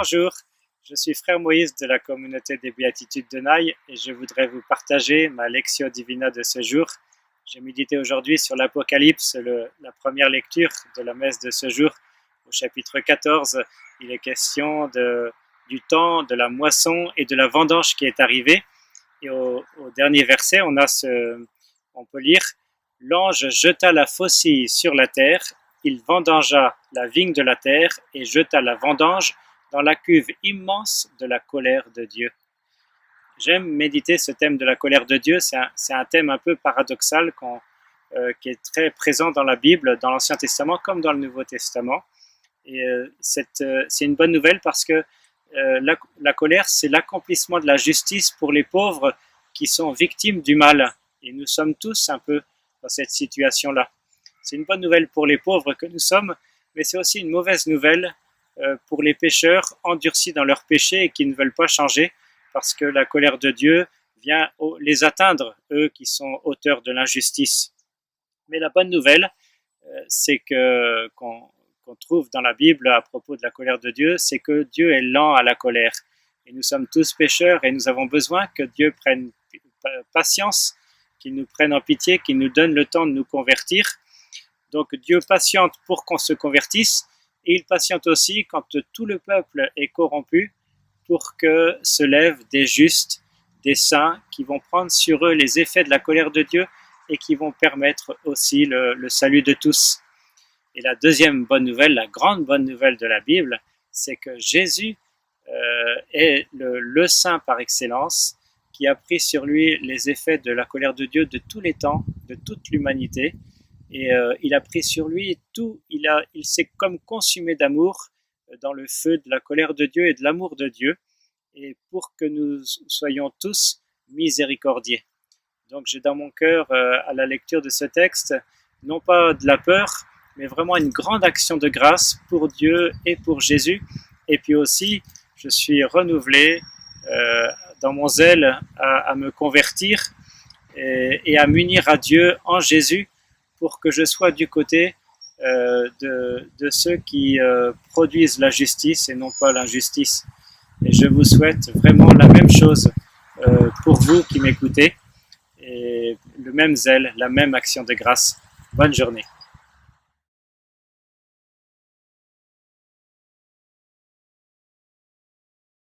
Bonjour, je suis frère Moïse de la communauté des Béatitudes de Naï et je voudrais vous partager ma Lectio Divina de ce jour. J'ai médité aujourd'hui sur l'Apocalypse, la première lecture de la messe de ce jour. Au chapitre 14, il est question du temps, de la moisson et de la vendange qui est arrivée. Et au dernier verset, on peut lire « L'ange jeta la faucille sur la terre, il vendangea la vigne de la terre et jeta la vendange dans la cuve immense de la colère de Dieu. » J'aime méditer ce thème de la colère de Dieu, c'est un thème un peu paradoxal qui est très présent dans la Bible, dans l'Ancien Testament comme dans le Nouveau Testament. Et c'est une bonne nouvelle parce que la colère, c'est l'accomplissement de la justice pour les pauvres qui sont victimes du mal. Et nous sommes tous un peu dans cette situation-là. C'est une bonne nouvelle pour les pauvres que nous sommes, mais c'est aussi une mauvaise nouvelle pour les pécheurs endurcis dans leur péché et qui ne veulent pas changer, parce que la colère de Dieu vient les atteindre, eux qui sont auteurs de l'injustice. Mais la bonne nouvelle, c'est qu'on trouve dans la Bible à propos de la colère de Dieu, c'est que Dieu est lent à la colère. Et nous sommes tous pécheurs et nous avons besoin que Dieu prenne patience, qu'il nous prenne en pitié, qu'il nous donne le temps de nous convertir. Donc Dieu patiente pour qu'on se convertisse et il patiente aussi quand tout le peuple est corrompu pour que se lèvent des justes, des saints qui vont prendre sur eux les effets de la colère de Dieu et qui vont permettre aussi le salut de tous. Et la deuxième bonne nouvelle, la grande bonne nouvelle de la Bible, c'est que Jésus est le saint par excellence qui a pris sur lui les effets de la colère de Dieu de tous les temps, de toute l'humanité. Et il a pris sur lui tout, il s'est comme consumé d'amour dans le feu de la colère de Dieu et de l'amour de Dieu, et pour que nous soyons tous miséricordieux. Donc j'ai dans mon cœur, à la lecture de ce texte, non pas de la peur, mais vraiment une grande action de grâce pour Dieu et pour Jésus. Et puis aussi, je suis renouvelé dans mon zèle à me convertir et à m'unir à Dieu en Jésus pour que je sois du côté de ceux qui produisent la justice et non pas l'injustice. Et je vous souhaite vraiment la même chose pour vous qui m'écoutez, et le même zèle, la même action de grâce. Bonne journée.